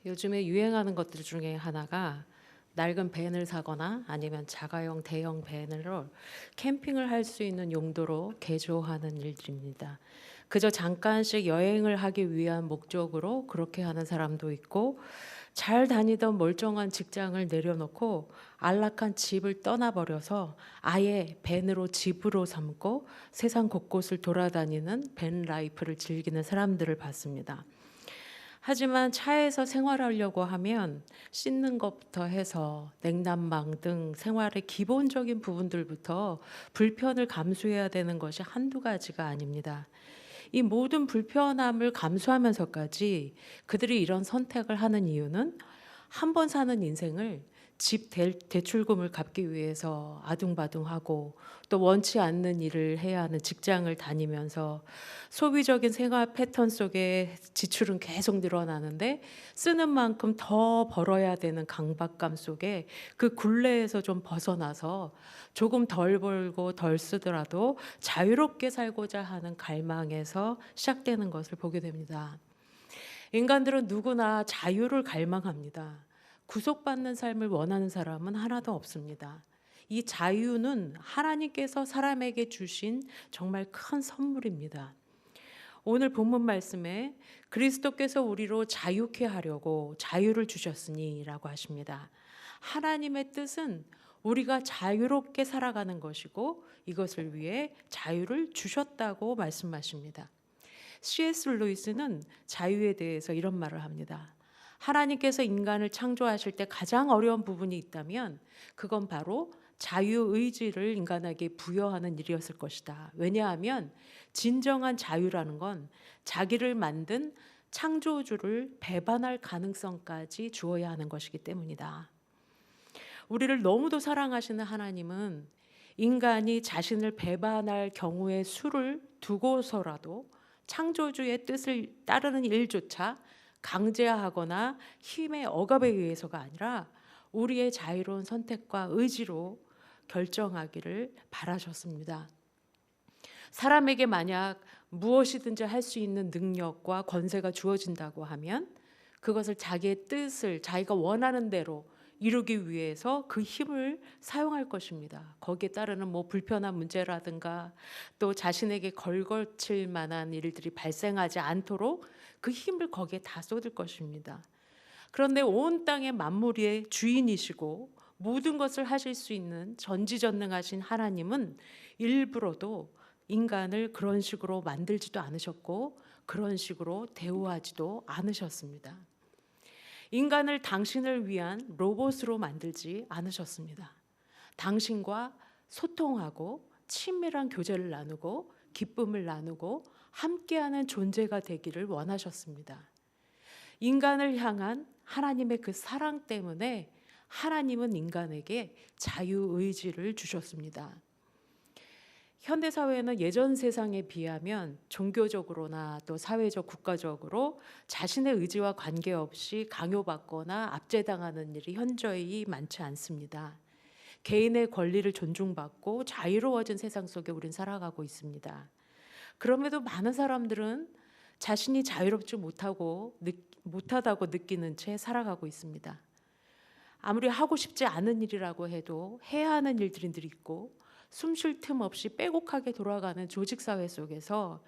요즘에 유행하는 것들 중에 하나가 낡은 밴을 사거나 아니면 자가용 대형 밴을 캠핑을 할 수 있는 용도로 개조하는 일들입니다. 그저 잠깐씩 여행을 하기 위한 목적으로 그렇게 하는 사람도 있고, 잘 다니던 멀쩡한 직장을 내려놓고 안락한 집을 떠나버려서 아예 밴으로 집으로 삼고 세상 곳곳을 돌아다니는 밴 라이프를 즐기는 사람들을 봤습니다. 하지만 차에서 생활하려고 하면 씻는 것부터 해서 냉난방 등 생활의 기본적인 부분들부터 불편을 감수해야 되는 것이 한두 가지가 아닙니다. 이 모든 불편함을 감수하면서까지 그들이 이런 선택을 하는 이유는 한 번 사는 인생을 집 대출금을 갚기 위해서 아둥바둥하고 또 원치 않는 일을 해야 하는 직장을 다니면서 소비적인 생활 패턴 속에 지출은 계속 늘어나는데 쓰는 만큼 더 벌어야 되는 강박감 속에 그 굴레에서 좀 벗어나서 조금 덜 벌고 덜 쓰더라도 자유롭게 살고자 하는 갈망에서 시작되는 것을 보게 됩니다. 인간들은 누구나 자유를 갈망합니다. 구속받는 삶을 원하는 사람은 하나도 없습니다. 이 자유는 하나님께서 사람에게 주신 정말 큰 선물입니다. 오늘 본문 말씀에 그리스도께서 우리로 자유케 하려고 자유를 주셨으니라고 하십니다. 하나님의 뜻은 우리가 자유롭게 살아가는 것이고 이것을 위해 자유를 주셨다고 말씀하십니다. C.S. 루이스는 자유에 대해서 이런 말을 합니다. 하나님께서 인간을 창조하실 때 가장 어려운 부분이 있다면 그건 바로 자유의지를 인간에게 부여하는 일이었을 것이다. 왜냐하면 진정한 자유라는 건 자기를 만든 창조주를 배반할 가능성까지 주어야 하는 것이기 때문이다. 우리를 너무도 사랑하시는 하나님은 인간이 자신을 배반할 경우의 수를 두고서라도 창조주의 뜻을 따르는 일조차 강제하거나 힘의 억압에 의해서가 아니라 우리의 자유로운 선택과 의지로 결정하기를 바라셨습니다. 사람에게 만약 무엇이든지 할 수 있는 능력과 권세가 주어진다고 하면 그것을 자기의 뜻을 자기가 원하는 대로 이루기 위해서 그 힘을 사용할 것입니다. 거기에 따르는 불편한 문제라든가 또 자신에게 걸거칠 만한 일들이 발생하지 않도록 그 힘을 거기에 다 쏟을 것입니다. 그런데 온 땅의 만물의 주인이시고 모든 것을 하실 수 있는 전지전능하신 하나님은 일부러도 인간을 그런 식으로 만들지도 않으셨고 그런 식으로 대우하지도 않으셨습니다. 인간을 당신을 위한 로봇으로 만들지 않으셨습니다. 당신과 소통하고 친밀한 교제를 나누고 기쁨을 나누고 함께하는 존재가 되기를 원하셨습니다. 인간을 향한 하나님의 그 사랑 때문에 하나님은 인간에게 자유의지를 주셨습니다. 현대사회는 예전 세상에 비하면 종교적으로나 또 사회적 국가적으로 자신의 의지와 관계없이 강요받거나 압제당하는 일이 현저히 많지 않습니다. 개인의 권리를 존중받고 자유로워진 세상 속에 우린 살아가고 있습니다. 그럼에도 많은 사람들은 자신이 자유롭지 못하다고 느끼는 채 살아가고 있습니다. 아무리 하고 싶지 않은 일이라고 해도 해야 하는 일들이 늘 있고 숨 쉴 틈 없이 빼곡하게 돌아가는 조직사회 속에서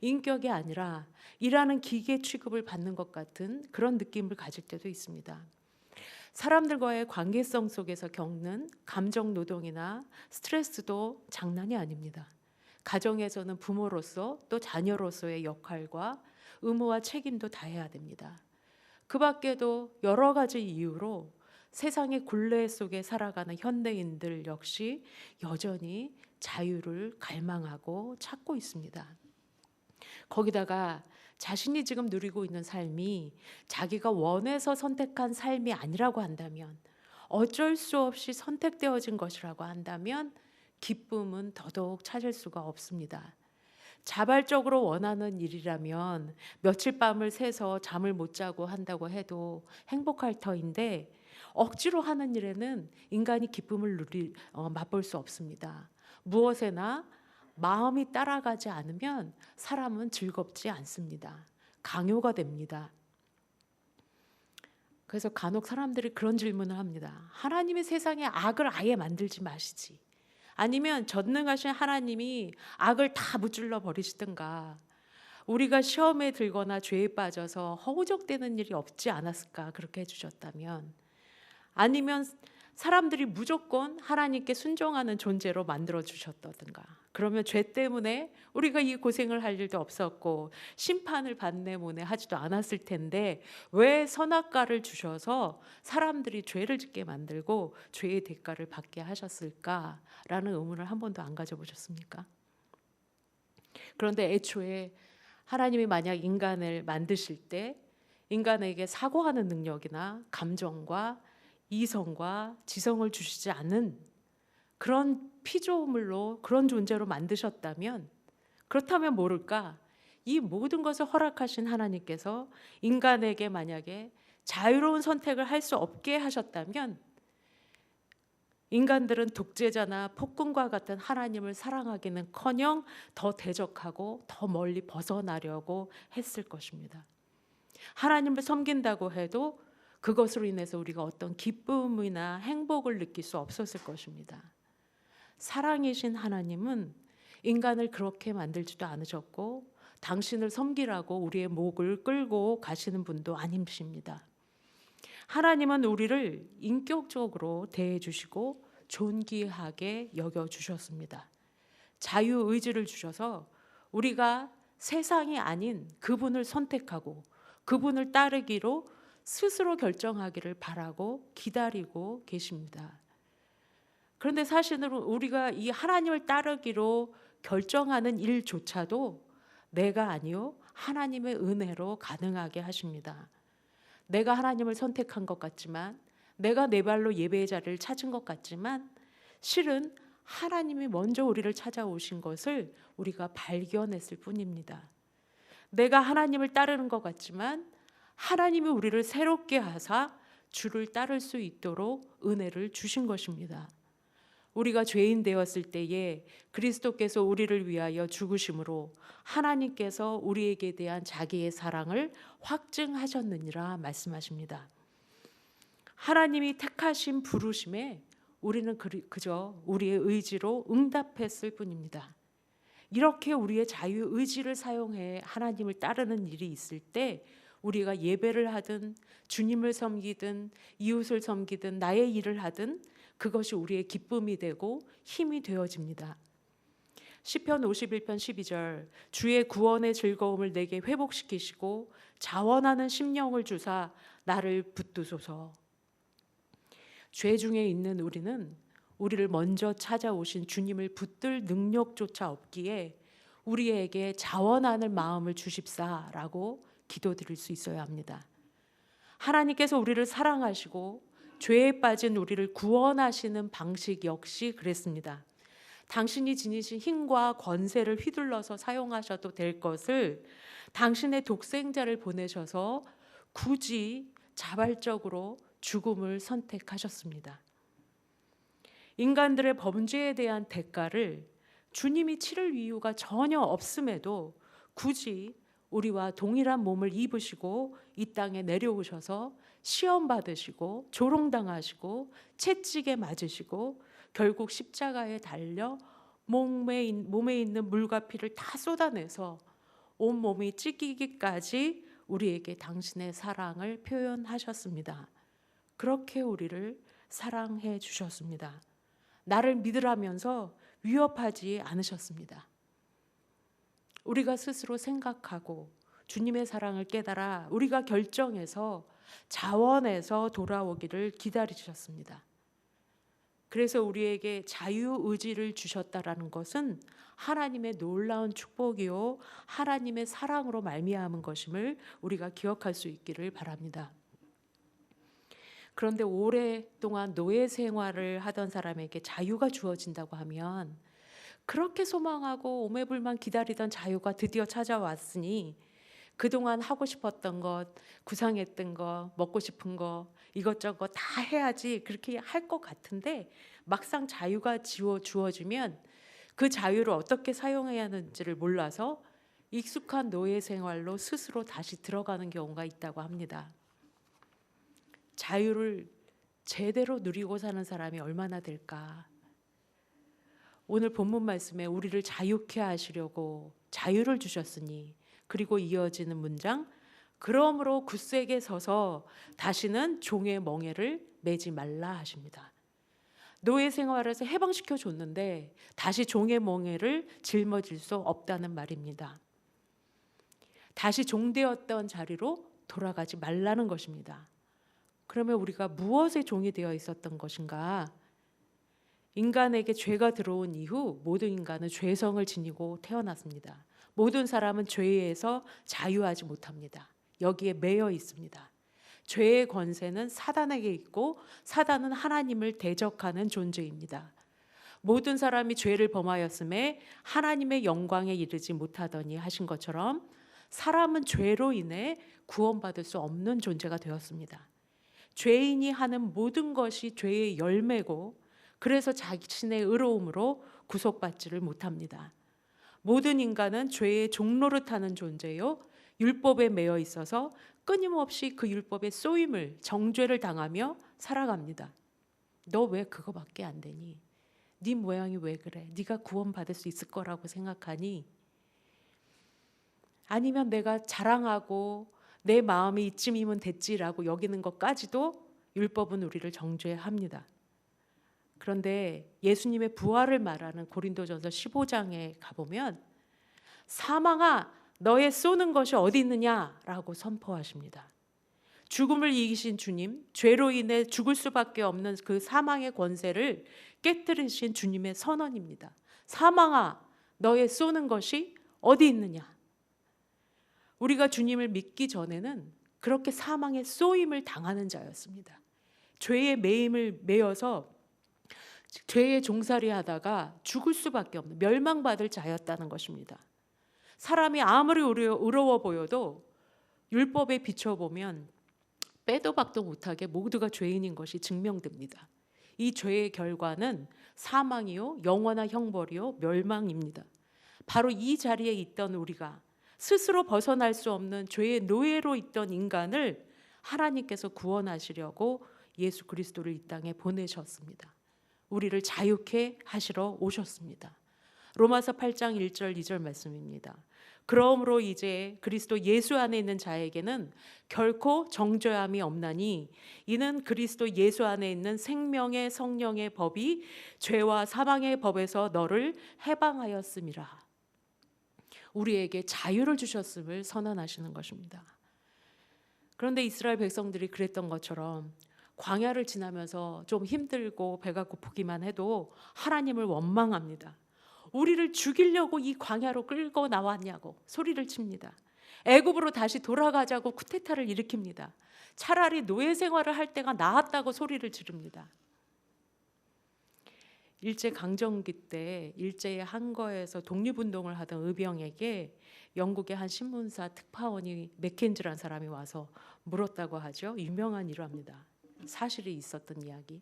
인격이 아니라 일하는 기계 취급을 받는 것 같은 그런 느낌을 가질 때도 있습니다. 사람들과의 관계성 속에서 겪는 감정 노동이나 스트레스도 장난이 아닙니다. 가정에서는 부모로서 또 자녀로서의 역할과 의무와 책임도 다해야 됩니다. 그 밖에도 여러 가지 이유로 세상의 굴레 속에 살아가는 현대인들 역시 여전히 자유를 갈망하고 찾고 있습니다. 거기다가 자신이 지금 누리고 있는 삶이 자기가 원해서 선택한 삶이 아니라고 한다면, 어쩔 수 없이 선택되어진 것이라고 한다면 기쁨은 더더욱 찾을 수가 없습니다. 자발적으로 원하는 일이라면 며칠 밤을 새서 잠을 못 자고 한다고 해도 행복할 터인데 억지로 하는 일에는 인간이 기쁨을 맛볼 수 없습니다. 무엇에나 마음이 따라가지 않으면 사람은 즐겁지 않습니다. 강요가 됩니다. 그래서 간혹 사람들이 그런 질문을 합니다. 하나님이 세상에 악을 아예 만들지 마시지. 아니면 전능하신 하나님이 악을 다 무찔러 버리시든가, 우리가 시험에 들거나 죄에 빠져서 허우적대는 일이 없지 않았을까 그렇게 해주셨다면, 아니면 사람들이 무조건 하나님께 순종하는 존재로 만들어 주셨다든가, 그러면 죄 때문에 우리가 이 고생을 할 일도 없었고 심판을 받네 뭐네 하지도 않았을 텐데 왜 선악과를 주셔서 사람들이 죄를 짓게 만들고 죄의 대가를 받게 하셨을까라는 의문을 한 번도 안 가져보셨습니까? 그런데 애초에 하나님이 만약 인간을 만드실 때 인간에게 사고하는 능력이나 감정과 이성과 지성을 주시지 않은 그런 피조물로, 그런 존재로 만드셨다면, 그렇다면 모를까, 이 모든 것을 허락하신 하나님께서 인간에게 만약에 자유로운 선택을 할 수 없게 하셨다면 인간들은 독재자나 폭군과 같은 하나님을 사랑하기는커녕 더 대적하고 더 멀리 벗어나려고 했을 것입니다. 하나님을 섬긴다고 해도 그것으로 인해서 우리가 어떤 기쁨이나 행복을 느낄 수 없었을 것입니다. 사랑이신 하나님은 인간을 그렇게 만들지도 않으셨고 당신을 섬기라고 우리의 목을 끌고 가시는 분도 아니십니다. 하나님은 우리를 인격적으로 대해 주시고 존귀하게 여겨 주셨습니다. 자유의지를 주셔서 우리가 세상이 아닌 그분을 선택하고 그분을 따르기로 스스로 결정하기를 바라고 기다리고 계십니다. 그런데 사실은 우리가 이 하나님을 따르기로 결정하는 일조차도 내가 아니요 하나님의 은혜로 가능하게 하십니다. 내가 하나님을 선택한 것 같지만, 내가 내 발로 예배의 자리를 찾은 것 같지만 실은 하나님이 먼저 우리를 찾아오신 것을 우리가 발견했을 뿐입니다. 내가 하나님을 따르는 것 같지만 하나님이 우리를 새롭게 하사 주를 따를 수 있도록 은혜를 주신 것입니다. 우리가 죄인 되었을 때에 그리스도께서 우리를 위하여 죽으심으로 하나님께서 우리에게 대한 자기의 사랑을 확증하셨느니라 말씀하십니다. 하나님이 택하신 부르심에 우리는 그저 우리의 의지로 응답했을 뿐입니다. 이렇게 우리의 자유의지를 사용해 하나님을 따르는 일이 있을 때 우리가 예배를 하든 주님을 섬기든 이웃을 섬기든 나의 일을 하든 그것이 우리의 기쁨이 되고 힘이 되어집니다. 시편 51편 12절 주의 구원의 즐거움을 내게 회복시키시고 자원하는 심령을 주사 나를 붙드소서. 죄 중에 있는 우리는 우리를 먼저 찾아오신 주님을 붙들 능력조차 없기에 우리에게 자원하는 마음을 주십사라고 기도드릴 수 있어야 합니다. 하나님께서 우리를 사랑하시고 죄에 빠진 우리를 구원하시는 방식 역시 그랬습니다. 당신이 지니신 힘과 권세를 휘둘러서 사용하셔도 될 것을 당신의 독생자를 보내셔서 굳이 자발적으로 죽음을 선택하셨습니다. 인간들의 범죄에 대한 대가를 주님이 치를 이유가 전혀 없음에도 굳이 우리와 동일한 몸을 입으시고 이 땅에 내려오셔서 시험 받으시고 조롱당하시고 채찍에 맞으시고 결국 십자가에 달려 몸에 있는 물과 피를 다 쏟아내서 온몸이 찢기기까지 우리에게 당신의 사랑을 표현하셨습니다. 그렇게 우리를 사랑해 주셨습니다. 나를 믿으라면서 위협하지 않으셨습니다. 우리가 스스로 생각하고 주님의 사랑을 깨달아 우리가 결정해서 자원해서 돌아오기를 기다리셨습니다. 그래서 우리에게 자유의지를 주셨다라는 것은 하나님의 놀라운 축복이요 하나님의 사랑으로 말미암은 것임을 우리가 기억할 수 있기를 바랍니다. 그런데 오랫동안 노예 생활을 하던 사람에게 자유가 주어진다고 하면 그렇게 소망하고 오매불만 기다리던 자유가 드디어 찾아왔으니 그동안 하고 싶었던 것, 구상했던 것, 먹고 싶은 것 이것저것 다 해야지 그렇게 할 것 같은데 막상 자유가 주어지면 그 자유를 어떻게 사용해야 하는지를 몰라서 익숙한 노예 생활로 스스로 다시 들어가는 경우가 있다고 합니다. 자유를 제대로 누리고 사는 사람이 얼마나 될까? 오늘 본문 말씀에 우리를 자유케 하시려고 자유를 주셨으니, 그리고 이어지는 문장, 그러므로 굳세게 서서 다시는 종의 멍에를 매지 말라 하십니다. 노예 생활에서 해방시켜 줬는데 다시 종의 멍에를 짊어질 수 없다는 말입니다. 다시 종되었던 자리로 돌아가지 말라는 것입니다. 그러면 우리가 무엇의 종이 되어 있었던 것인가? 인간에게 죄가 들어온 이후 모든 인간은 죄성을 지니고 태어났습니다. 모든 사람은 죄에서 자유하지 못합니다. 여기에 매여 있습니다. 죄의 권세는 사단에게 있고 사단은 하나님을 대적하는 존재입니다. 모든 사람이 죄를 범하였음에 하나님의 영광에 이르지 못하더니 하신 것처럼 사람은 죄로 인해 구원받을 수 없는 존재가 되었습니다. 죄인이 하는 모든 것이 죄의 열매고, 그래서 자신의 의로움으로 구속받지를 못합니다. 모든 인간은 죄의 종노릇하는 존재요, 율법에 매여 있어서 끊임없이 그 율법의 쏘임을, 정죄를 당하며 살아갑니다. 너 왜 그거밖에 안 되니? 네 모양이 왜 그래? 네가 구원받을 수 있을 거라고 생각하니? 아니면 내가 자랑하고 내 마음이 이쯤이면 됐지라고 여기는 것까지도 율법은 우리를 정죄합니다. 그런데 예수님의 부활을 말하는 고린도전서 15장에 가보면 사망아 너의 쏘는 것이 어디 있느냐라고 선포하십니다. 죽음을 이기신 주님, 죄로 인해 죽을 수밖에 없는 그 사망의 권세를 깨뜨리신 주님의 선언입니다. 사망아 너의 쏘는 것이 어디 있느냐? 우리가 주님을 믿기 전에는 그렇게 사망의 쏘임을 당하는 자였습니다. 죄의 매임을 매여서 죄의 종살이 하다가 죽을 수밖에 없는, 멸망받을 자였다는 것입니다. 사람이 아무리 의로워 보여도 율법에 비춰보면 빼도 박도 못하게 모두가 죄인인 것이 증명됩니다. 이 죄의 결과는 사망이요, 영원한 형벌이요, 멸망입니다. 바로 이 자리에 있던 우리가, 스스로 벗어날 수 없는 죄의 노예로 있던 인간을 하나님께서 구원하시려고 예수 그리스도를 이 땅에 보내셨습니다. 우리를 자유케 하시러 오셨습니다. 로마서 8장 1절 2절 말씀입니다. 그러므로 이제 그리스도 예수 안에 있는 자에게는 결코 정죄함이 없나니 이는 그리스도 예수 안에 있는 생명의 성령의 법이 죄와 사망의 법에서 너를 해방하였음이라. 우리에게 자유를 주셨음을 선언하시는 것입니다. 그런데 이스라엘 백성들이 그랬던 것처럼 광야를 지나면서 좀 힘들고 배가 고프기만 해도 하나님을 원망합니다. 우리를 죽이려고 이 광야로 끌고 나왔냐고 소리를 칩니다. 애굽으로 다시 돌아가자고 쿠데타를 일으킵니다. 차라리 노예 생활을 할 때가 나았다고 소리를 지릅니다. 일제 강점기 때 일제의 한거에서 독립운동을 하던 의병에게 영국의 한 신문사 특파원이 맥켄지라는 사람이 와서 물었다고 하죠. 유명한 일화입니다. 사실이 있었던 이야기.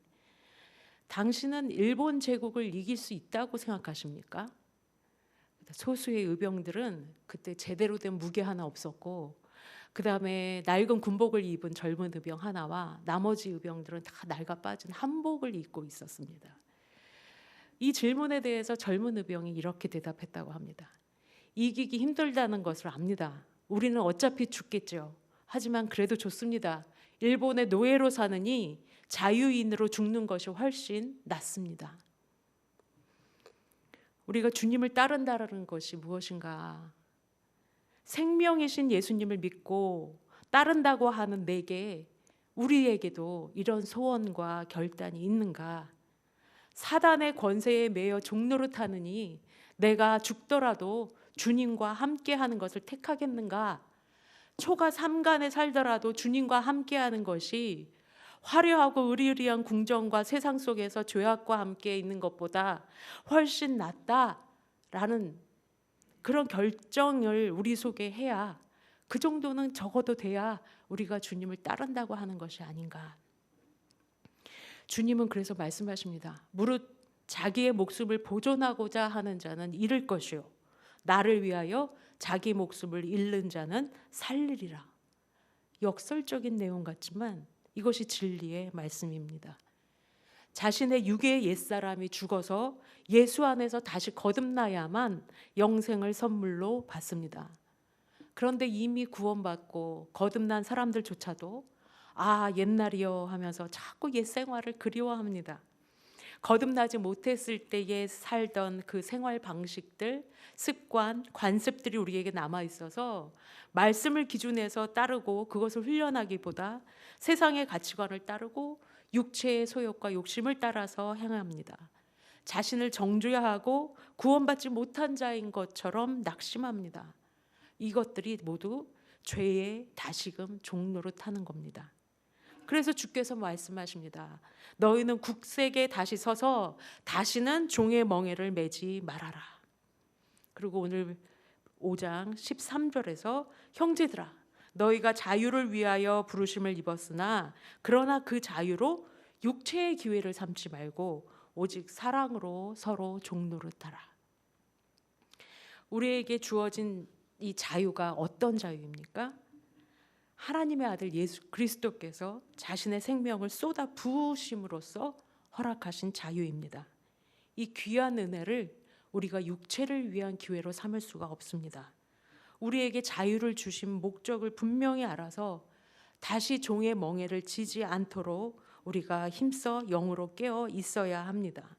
당신은 일본 제국을 이길 수 있다고 생각하십니까? 소수의 의병들은 그때 제대로 된 무기 하나 없었고, 그 다음에 낡은 군복을 입은 젊은 의병 하나와 나머지 의병들은 다 낡아 빠진 한복을 입고 있었습니다. 이 질문에 대해서 젊은 의병이 이렇게 대답했다고 합니다. 이기기 힘들다는 것을 압니다. 우리는 어차피 죽겠죠. 하지만 그래도 좋습니다. 일본의 노예로 사느니 자유인으로 죽는 것이 훨씬 낫습니다. 우리가 주님을 따른다는 것이 무엇인가? 생명이신 예수님을 믿고 따른다고 하는 내게, 우리에게도 이런 소원과 결단이 있는가? 사단의 권세에 매여 종노릇하느니 내가 죽더라도 주님과 함께하는 것을 택하겠는가? 초가 삼간에 살더라도 주님과 함께하는 것이 화려하고 의리의리한 궁정과 세상 속에서 죄악과 함께 있는 것보다 훨씬 낫다라는 그런 결정을 우리 속에 해야, 그 정도는 적어도 돼야 우리가 주님을 따른다고 하는 것이 아닌가. 주님은 그래서 말씀하십니다. 무릇 자기의 목숨을 보존하고자 하는 자는 잃을 것이요 나를 위하여 자기 목숨을 잃는 자는 살리리라. 역설적인 내용 같지만 이것이 진리의 말씀입니다. 자신의 육의 옛사람이 죽어서 예수 안에서 다시 거듭나야만 영생을 선물로 받습니다. 그런데 이미 구원받고 거듭난 사람들조차도 옛날이여 하면서 자꾸 옛 생활을 그리워합니다. 거듭나지 못했을 때에 살던 그 생활 방식들, 습관, 관습들이 우리에게 남아 있어서 말씀을 기준해서 따르고 그것을 훈련하기보다 세상의 가치관을 따르고 육체의 소욕과 욕심을 따라서 행합니다. 자신을 정죄하고 구원받지 못한 자인 것처럼 낙심합니다. 이것들이 모두 죄의 다시금 종노릇하는 겁니다. 그래서 주께서 말씀하십니다. 너희는 국색에 다시 서서 다시는 종의 멍에를 매지 말아라. 그리고 오늘 5장 13절에서 형제들아 너희가 자유를 위하여 부르심을 입었으나 그러나 그 자유로 육체의 기회를 삼지 말고 오직 사랑으로 서로 종노릇하라. 우리에게 주어진 이 자유가 어떤 자유입니까? 하나님의 아들 예수 그리스도께서 자신의 생명을 쏟아 부으심으로써 허락하신 자유입니다. 이 귀한 은혜를 우리가 육체를 위한 기회로 삼을 수가 없습니다. 우리에게 자유를 주신 목적을 분명히 알아서 다시 종의 멍에를 지지 않도록 우리가 힘써 영으로 깨어 있어야 합니다.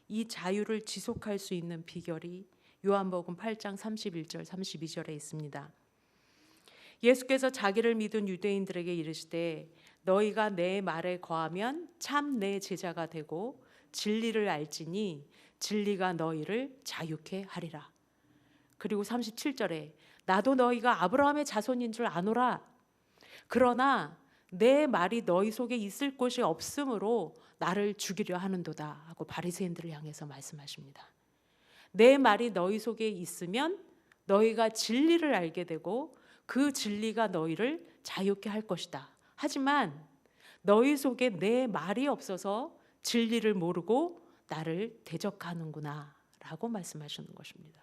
이 자유를 지속할 수 있는 비결이 요한복음 8장 31절 32절에 있습니다. 예수께서 자기를 믿은 유대인들에게 이르시되 너희가 내 말에 거하면 참 내 제자가 되고 진리를 알지니 진리가 너희를 자유케 하리라. 그리고 37절에 나도 너희가 아브라함의 자손인 줄 아노라. 그러나 내 말이 너희 속에 있을 곳이 없으므로 나를 죽이려 하는도다 하고 바리새인들을 향해서 말씀하십니다. 내 말이 너희 속에 있으면 너희가 진리를 알게 되고 그 진리가 너희를 자유케 할 것이다. 하지만 너희 속에 내 말이 없어서 진리를 모르고 나를 대적하는구나 라고 말씀하시는 것입니다.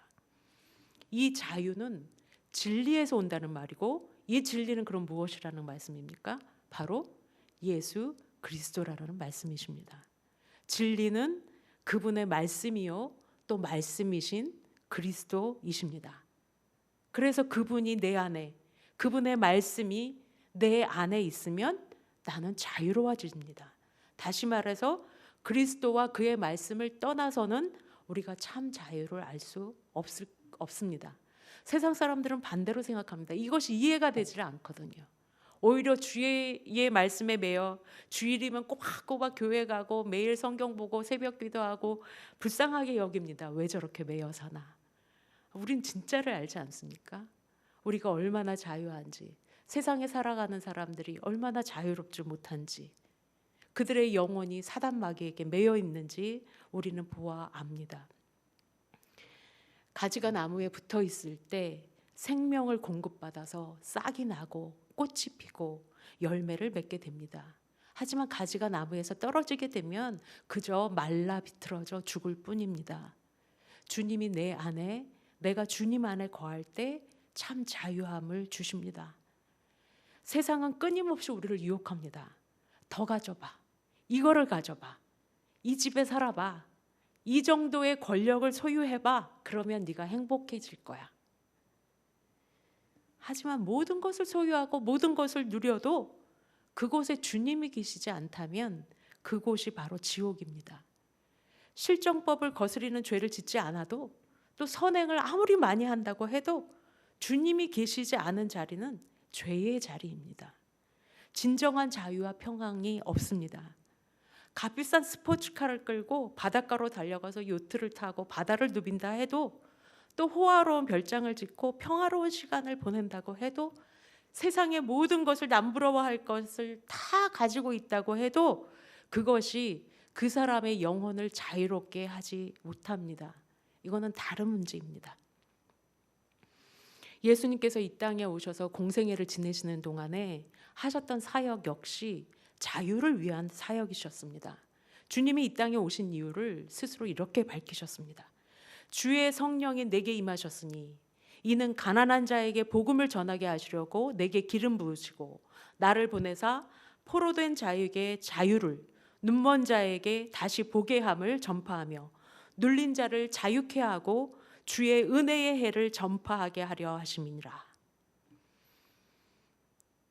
이 자유는 진리에서 온다는 말이고 이 진리는 그럼 무엇이라는 말씀입니까? 바로 예수 그리스도라는 말씀이십니다. 진리는 그분의 말씀이요 또 말씀이신 그리스도이십니다. 그래서 그분이 내 안에, 그분의 말씀이 내 안에 있으면 나는 자유로워집니다. 다시 말해서 그리스도와 그의 말씀을 떠나서는 우리가 참 자유를 알 수 없습니다. 세상 사람들은 반대로 생각합니다. 이것이 이해가 되지 않거든요. 오히려 주의 말씀에 매여 주일이면 꼬박꼬박 교회 가고 매일 성경 보고 새벽 기도하고 불쌍하게 여깁니다. 왜 저렇게 매여 사나? 우린 진짜를 알지 않습니까? 우리가 얼마나 자유한지, 세상에 살아가는 사람들이 얼마나 자유롭지 못한지, 그들의 영혼이 사단 마귀에게 매여 있는지 우리는 보아 압니다. 가지가 나무에 붙어 있을 때 생명을 공급받아서 싹이 나고 꽃이 피고 열매를 맺게 됩니다. 하지만 가지가 나무에서 떨어지게 되면 그저 말라 비틀어져 죽을 뿐입니다. 주님이 내 안에, 내가 주님 안에 거할 때 참 자유함을 주십니다. 세상은 끊임없이 우리를 유혹합니다. 더 가져봐. 이거를 가져봐. 이 집에 살아봐. 이 정도의 권력을 소유해봐. 그러면 네가 행복해질 거야. 하지만 모든 것을 소유하고 모든 것을 누려도 그곳에 주님이 계시지 않다면 그곳이 바로 지옥입니다. 실정법을 거스리는 죄를 짓지 않아도 또 선행을 아무리 많이 한다고 해도 주님이 계시지 않은 자리는 죄의 자리입니다. 진정한 자유와 평안이 없습니다. 값비싼 스포츠카를 끌고 바닷가로 달려가서 요트를 타고 바다를 누빈다 해도 또 호화로운 별장을 짓고 평화로운 시간을 보낸다고 해도 세상의 모든 것을 남부러워할 것을 다 가지고 있다고 해도 그것이 그 사람의 영혼을 자유롭게 하지 못합니다. 이거는 다른 문제입니다. 예수님께서 이 땅에 오셔서 공생애를 지내시는 동안에 하셨던 사역 역시 자유를 위한 사역이셨습니다. 주님이 이 땅에 오신 이유를 스스로 이렇게 밝히셨습니다. 주의 성령이 내게 임하셨으니 이는 가난한 자에게 복음을 전하게 하시려고 내게 기름 부으시고 나를 보내사 포로된 자에게 자유를, 눈먼 자에게 다시 보게 함을 전파하며 눌린 자를 자유케 하고 주의 은혜의 해를 전파하게 하려 하심이니라.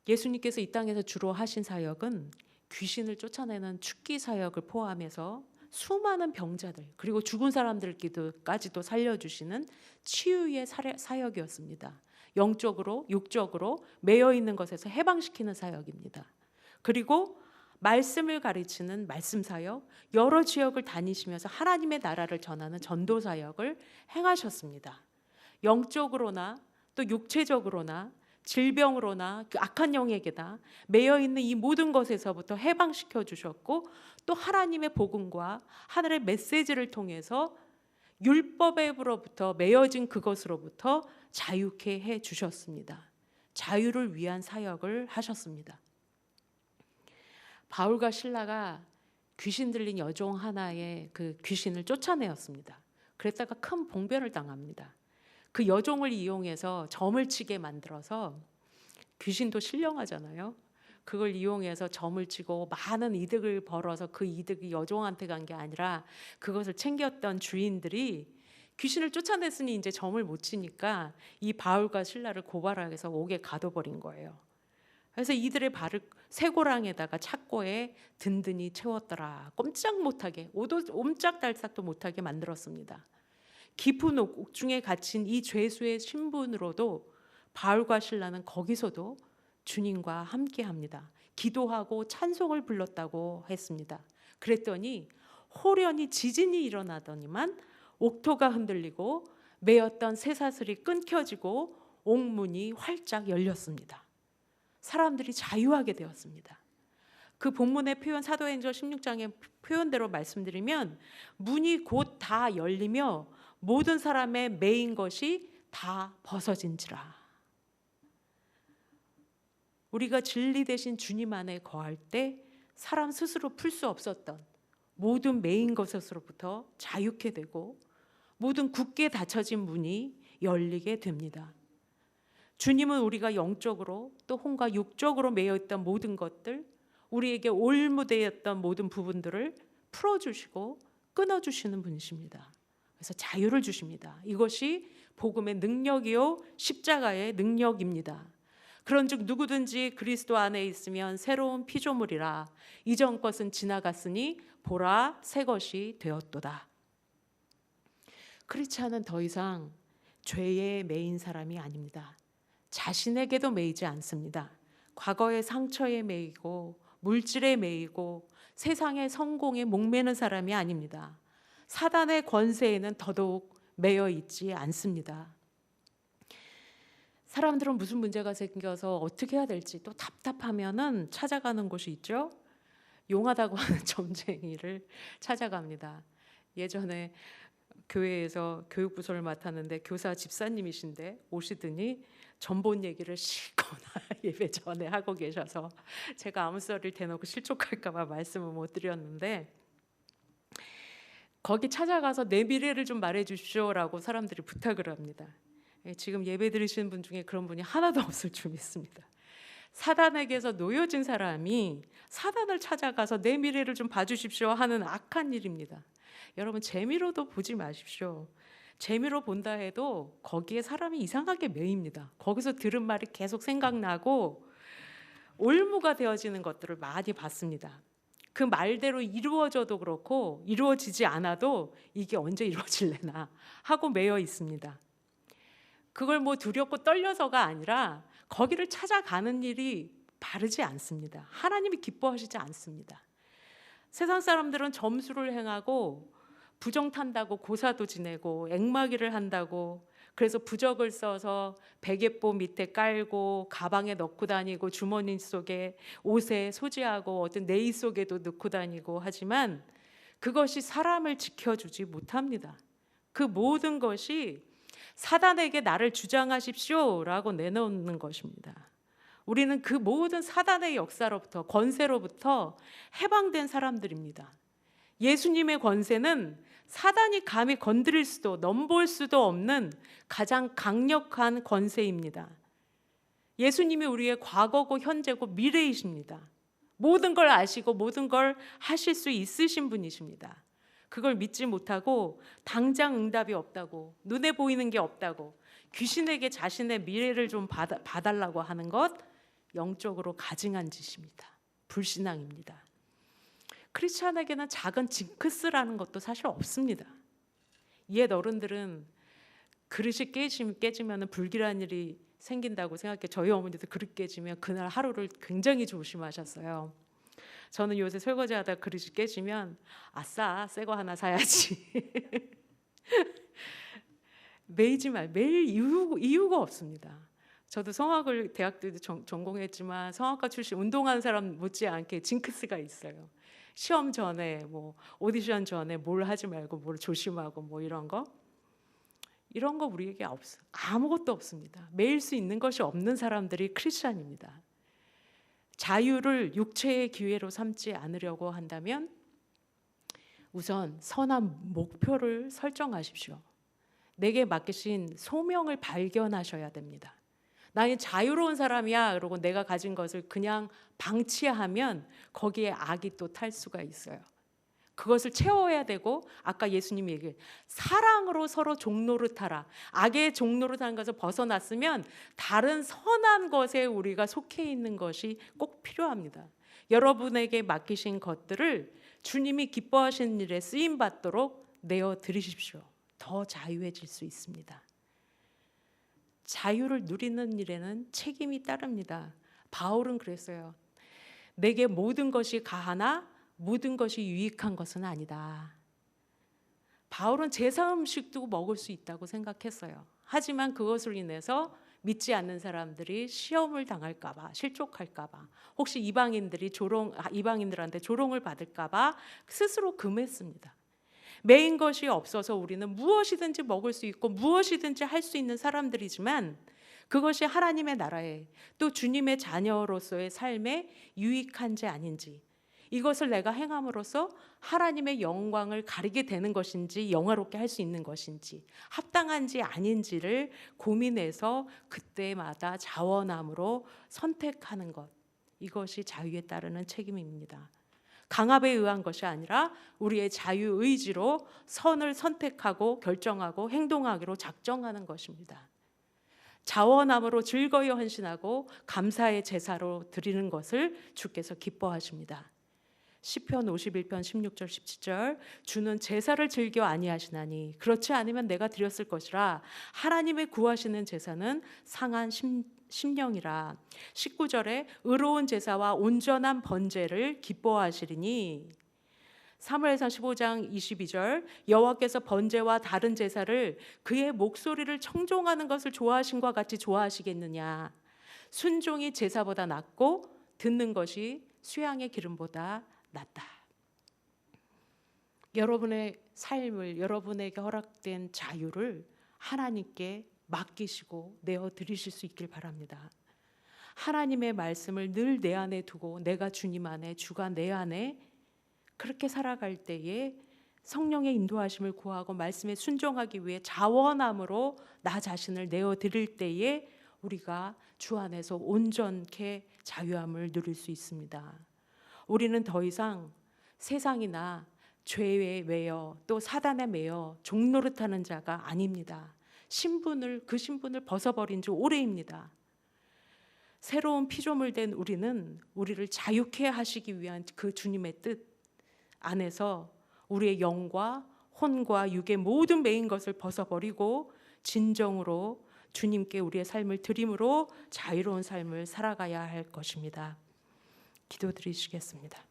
예수님께서 이 땅에서 주로 하신 사역은 귀신을 쫓아내는 축기 사역을 포함해서 수많은 병자들 그리고 죽은 사람들까지도 살려주시는 치유의 사역이었습니다. 영적으로 육적으로 매여 있는 것에서 해방시키는 사역입니다. 그리고 말씀을 가르치는 말씀 사역, 여러 지역을 다니시면서 하나님의 나라를 전하는 전도 사역을 행하셨습니다. 영적으로나 또 육체적으로나 질병으로나 그 악한 영에게다 매여 있는 이 모든 것에서부터 해방시켜 주셨고, 또 하나님의 복음과 하늘의 메시지를 통해서 율법으로부터 매여진 그것으로부터 자유케 해 주셨습니다. 자유를 위한 사역을 하셨습니다. 바울과 실라가 귀신 들린 여종 하나의 그 귀신을 쫓아내었습니다. 그랬다가 큰 봉변을 당합니다. 그 여종을 이용해서 점을 치게 만들어서, 귀신도 신령하잖아요. 그걸 이용해서 점을 치고 많은 이득을 벌어서 그 이득이 여종한테 간 게 아니라 그것을 챙겼던 주인들이 귀신을 쫓아냈으니 이제 점을 못 치니까 이 바울과 실라를 고발하게서 옥에 가둬버린 거예요. 그래서 이들의 발을 쇠고랑에다가 착고에 든든히 채웠더라. 꼼짝 못하게, 옴짝달싹도 못하게 만들었습니다. 깊은 옥중에 갇힌 이 죄수의 신분으로도 바울과 실라는 거기서도 주님과 함께합니다. 기도하고 찬송을 불렀다고 했습니다. 그랬더니 호련히 지진이 일어나더니만 옥토가 흔들리고 매였던 쇠사슬이 끊겨지고 옥문이 활짝 열렸습니다. 사람들이 자유하게 되었습니다. 그 본문의 표현, 사도행전 16장의 표현대로 말씀드리면 문이 곧 다 열리며 모든 사람의 매인 것이 다 벗어진지라. 우리가 진리 대신 주님 안에 거할 때 사람 스스로 풀 수 없었던 모든 매인 것으로부터 자유케 되고 모든 굳게 닫혀진 문이 열리게 됩니다. 주님은 우리가 영적으로 또 혼과 육적으로 매여있던 모든 것들, 우리에게 올무되었던 모든 부분들을 풀어주시고 끊어주시는 분이십니다. 그래서 자유를 주십니다. 이것이 복음의 능력이요 십자가의 능력입니다. 그런즉 누구든지 그리스도 안에 있으면 새로운 피조물이라. 이전 것은 지나갔으니 보라 새 것이 되었도다. 크리스찬은 더 이상 죄에 매인 사람이 아닙니다. 자신에게도 매이지 않습니다. 과거의 상처에 매이고 물질에 매이고 세상의 성공에 목매는 사람이 아닙니다. 사단의 권세에는 더더욱 매여 있지 않습니다. 사람들은 무슨 문제가 생겨서 어떻게 해야 될지 또 답답하면은 찾아가는 곳이 있죠. 용하다고 하는 점쟁이를 찾아갑니다. 예전에 교회에서 교육부서를 맡았는데 교사 집사님이신데 오시더니 전본 얘기를 실거나 예배 전에 하고 계셔서 제가 아무 소리를 대놓고 실족할까 봐 말씀을 못 드렸는데, 거기 찾아가서 내 미래를 좀 말해 주십시오라고 사람들이 부탁을 합니다. 지금 예배 드리시는 분 중에 그런 분이 하나도 없을 줄 믿습니다. 사단에게서 놓여진 사람이 사단을 찾아가서 내 미래를 좀 봐주십시오 하는 악한 일입니다. 여러분, 재미로도 보지 마십시오. 재미로 본다 해도 거기에 사람이 이상하게 매입니다. 거기서 들은 말이 계속 생각나고 올무가 되어지는 것들을 많이 봤습니다. 그 말대로 이루어져도 그렇고 이루어지지 않아도 이게 언제 이루어질래나 하고 매여 있습니다. 그걸 뭐 두렵고 떨려서가 아니라 거기를 찾아가는 일이 바르지 않습니다. 하나님이 기뻐하시지 않습니다. 세상 사람들은 점수를 행하고 부정탄다고 고사도 지내고 앵마기를 한다고, 그래서 부적을 써서 베개보 밑에 깔고 가방에 넣고 다니고 주머니 속에 옷에 소지하고 어떤 네이 속에도 넣고 다니고 하지만 그것이 사람을 지켜주지 못합니다. 그 모든 것이 사단에게 나를 주장하십시오라고 내놓는 것입니다. 우리는 그 모든 사단의 역사로부터, 권세로부터 해방된 사람들입니다. 예수님의 권세는 사단이 감히 건드릴 수도 넘볼 수도 없는 가장 강력한 권세입니다. 예수님이 우리의 과거고 현재고 미래이십니다. 모든 걸 아시고 모든 걸 하실 수 있으신 분이십니다. 그걸 믿지 못하고 당장 응답이 없다고, 눈에 보이는 게 없다고, 귀신에게 자신의 미래를 좀 봐달라고 하는 것, 영적으로 가증한 짓입니다. 불신앙입니다. 크리스찬에게는 작은 징크스라는 것도 사실 없습니다. 옛 어른들은 그릇이 깨지면 불길한 일이 생긴다고 생각해. 저희 어머니도 그릇 깨지면 그날 하루를 굉장히 조심하셨어요. 저는 요새 설거지하다 그릇이 깨지면 아싸 새 거 하나 사야지. 매일 이유가 없습니다. 저도 성악을 대학 때도 전공했지만 성악과 출신 운동하는 사람 못지않게 징크스가 있어요. 시험 전에 뭐 오디션 전에 뭘 하지 말고 뭘 조심하고 뭐 이런 거 우리에게 아무것도 없습니다. 매일 수 있는 것이 없는 사람들이 크리스찬입니다. 자유를 육체의 기회로 삼지 않으려고 한다면 우선 선한 목표를 설정하십시오. 내게 맡기신 소명을 발견하셔야 됩니다. 나는 자유로운 사람이야 그러고 내가 가진 것을 그냥 방치하면 거기에 악이 또 탈 수가 있어요. 그것을 채워야 되고, 아까 예수님이 얘기해 사랑으로 서로 종노릇하라. 악의 종노릇하는 것을 벗어났으면 다른 선한 것에 우리가 속해 있는 것이 꼭 필요합니다. 여러분에게 맡기신 것들을 주님이 기뻐하시는 일에 쓰임 받도록 내어 드리십시오. 더 자유해질 수 있습니다. 자유를 누리는 일에는 책임이 따릅니다. 바울은 그랬어요. 내게 모든 것이 가하나 모든 것이 유익한 것은 아니다. 바울은 제사 음식도 먹을 수 있다고 생각했어요. 하지만 그것으로 인해서 믿지 않는 사람들이 시험을 당할까 봐, 실족할까 봐, 혹시 이방인들한테 조롱을 받을까 봐 스스로 금했습니다. 매인 것이 없어서 우리는 무엇이든지 먹을 수 있고 무엇이든지 할 수 있는 사람들이지만 그것이 하나님의 나라에 또 주님의 자녀로서의 삶에 유익한지 아닌지, 이것을 내가 행함으로써 하나님의 영광을 가리게 되는 것인지 영화롭게 할 수 있는 것인지 합당한지 아닌지를 고민해서 그때마다 자원함으로 선택하는 것, 이것이 자유에 따르는 책임입니다. 강압에 의한 것이 아니라 우리의 자유의지로 선을 선택하고 결정하고 행동하기로 작정하는 것입니다. 자원함으로 즐거이 헌신하고 감사의 제사로 드리는 것을 주께서 기뻐하십니다. 시편 51편 16절 17절 주는 제사를 즐겨 아니하시나니 그렇지 않으면 내가 드렸을 것이라. 하나님의 구하시는 제사는 상한 심령이라. 19절에 의로운 제사와 온전한 번제를 기뻐하시리니. 사무엘상 15장 22절 여호와께서 번제와 다른 제사를 그의 목소리를 청종하는 것을 좋아하신과 같이 좋아하시겠느냐. 순종이 제사보다 낫고 듣는 것이 수양의 기름보다 낫다. 여러분의 삶을, 여러분에게 허락된 자유를 하나님께 맡기시고 내어 드리실 수 있길 바랍니다. 하나님의 말씀을 늘 내 안에 두고 내가 주님 안에, 주가 내 안에 그렇게 살아갈 때에 성령의 인도하심을 구하고 말씀에 순종하기 위해 자원함으로 나 자신을 내어 드릴 때에 우리가 주 안에서 온전케 자유함을 누릴 수 있습니다. 우리는 더 이상 세상이나 죄에 매여 또 사단에 매여 종노릇하는 자가 아닙니다. 그 신분을 벗어버린 지 오래입니다. 새로운 피조물 된 우리는 우리를 자유케 하시기 위한 그 주님의 뜻 안에서 우리의 영과 혼과 육의 모든 매인 것을 벗어버리고 진정으로 주님께 우리의 삶을 드림으로 자유로운 삶을 살아가야 할 것입니다. 기도드리시겠습니다.